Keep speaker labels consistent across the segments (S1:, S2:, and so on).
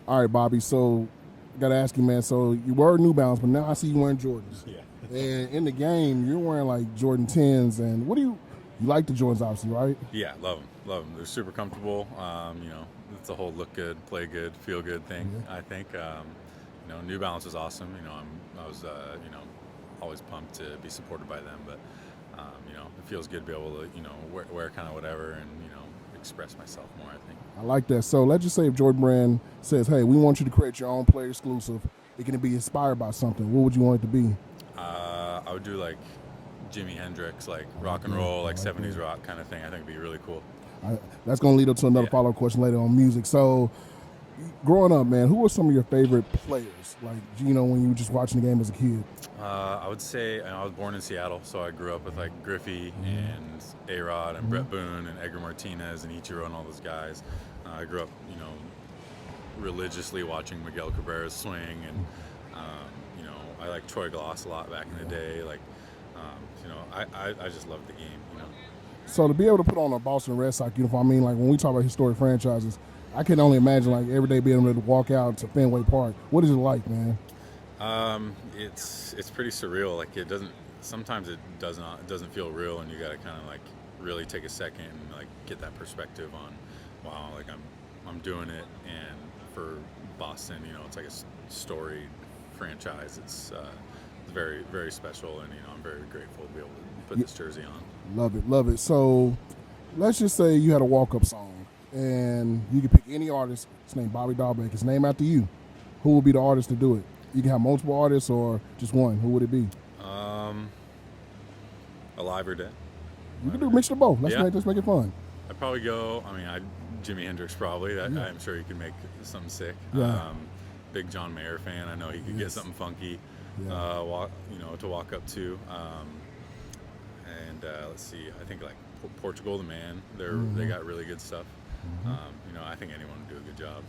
S1: All right, Bobby. So, got to ask you, man. So, you were New Balance, but now I see you wearing Jordans.
S2: Yeah.
S1: And in the game, you're wearing like Jordan 10s. And what do you like the Jordans, obviously, right?
S2: Yeah, love them. They're super comfortable. It's a whole look good, play good, feel good thing.
S1: Yeah.
S2: I think. New Balance is awesome. I was always pumped to be supported by them. But it feels good to be able to wear kind of whatever and express myself more. I think.
S1: I like that. So let's just say if Jordan Brand says, "Hey, we want you to create your own player exclusive. It can be inspired by something." What would you want it to be?
S2: I would do like Jimi Hendrix, like rock and roll, like 70s rock kind of thing. I think it'd be really cool.
S1: That's going to lead up to another follow-up question later on music. So, growing up, man, who were some of your favorite players? Like, when you were just watching the game as a kid?
S2: I would say I was born in Seattle, so I grew up with like Griffey and A-Rod and Brett Boone and Edgar Martinez and Ichiro and all those guys. I grew up, religiously watching Miguel Cabrera's swing, and I like Troy Gloss a lot back in the day. Like, I just loved the game.
S1: So to be able to put on a Boston Red Sox uniform, I mean, like when we talk about historic franchises, I can only imagine like every day being able to walk out to Fenway Park. What is it like, man?
S2: It's pretty surreal. Like sometimes it doesn't feel real, and you got to kind of like really take a second and like get that perspective on, wow, like I'm doing it, and for Boston, it's like a storied franchise. It's very, very special, and I'm very grateful to be able to put this jersey on.
S1: Love it. So let's just say you had a walk-up song, and you could pick any artist. It's named Bobby Dalbec. It's named after you. Who would be the artist to do it? You can have multiple artists or just one. Who would it be?
S2: Alive or dead.
S1: You can do a mixture of both. Let's make it fun.
S2: I'd probably go. Jimi Hendrix probably. I'm sure he could make something sick.
S1: Yeah.
S2: Big John Mayer fan. I know he could get something funky.
S1: Yeah.
S2: To walk up to. Let's see. I think like Portugal the Man. They got really good stuff. I think anyone would do a good job.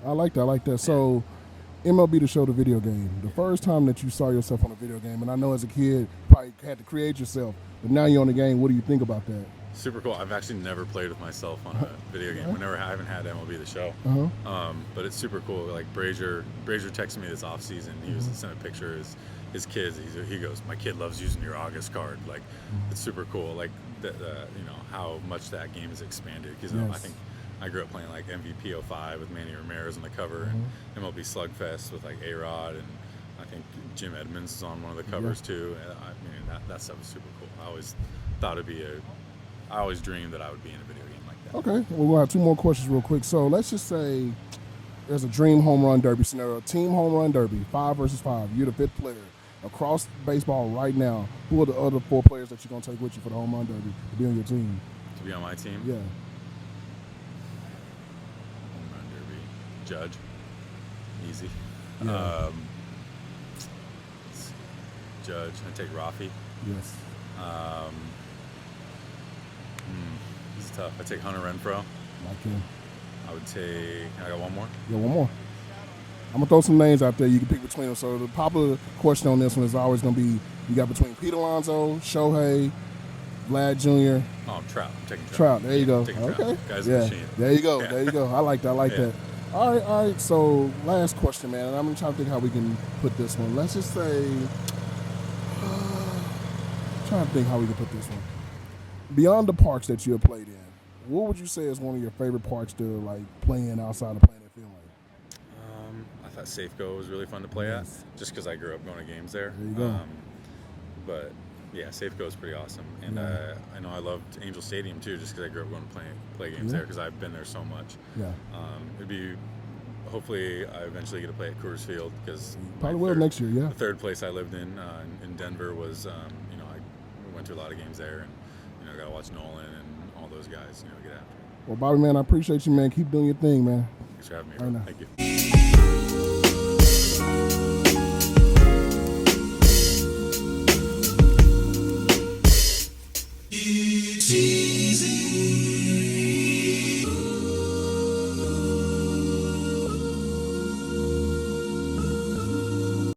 S1: I like that. So, MLB The Show, the video game. The first time that you saw yourself on a video game, and I know as a kid, you probably had to create yourself, but now you're on the game. What do you think about that?
S2: Super cool. I've actually never played with myself on a video game. I haven't had MLB The Show. But it's super cool. Like Brazier texted me this off season. He sent a picture of his kids. He goes, "My kid loves using your August card." Like, it's super cool. Like how much that game has expanded. Because I think I grew up playing like MVP 05 with Manny Ramirez on the cover, and MLB Slugfest with like A-Rod, and I think Jim Edmonds is on one of the covers too. And that stuff is super cool. I always dreamed that I would be in a video game like that.
S1: Okay, well, we'll have two more questions real quick. So let's just say there's a dream home run derby scenario, team home run derby, 5 versus 5. You're the 5th player. Across baseball right now, who are the other 4 players that you're going to take with you for the home run derby to be on your team?
S2: To be on my team?
S1: Yeah.
S2: Home run derby. Judge. Easy.
S1: Yeah.
S2: Judge. I take Rafi.
S1: Yes.
S2: This is tough. I take Hunter Renfroe.
S1: Like him.
S2: I got one more?
S1: Yeah, one more. I'm going to throw some names out there. You can pick between them. So the popular question on this one is always going to be, you got between Pete Alonso, Shohei, Vlad Jr.
S2: Oh, Trout. I'm taking
S1: Trout. There you go.
S2: Okay.
S1: Trout.
S2: Guy's a machine.
S1: There you go. There you go. I like that. All right. So last question, man. And I'm trying to think how we can put this one. Let's just say, trying to think how we can put this one. Beyond the parks that you have played in, what would you say is one of your favorite parks to like play in outside of playing at Fenway?
S2: I thought Safeco was really fun to play at, just because I grew up going to games there.
S1: There you go.
S2: But yeah, Safeco is pretty awesome, and I know I loved Angel Stadium too, just because I grew up going to play games there because I've been there so much.
S1: Yeah.
S2: Hopefully I eventually get to play at Coors Field, because
S1: probably will next year. Yeah.
S2: The third place I lived in Denver was I went to a lot of games there, and I got to watch Nolan and all those guys get after it.
S1: Well, Bobby, man, I appreciate you, man. Keep doing your thing, man.
S2: Thanks for having me.
S1: Right now.
S2: Thank you.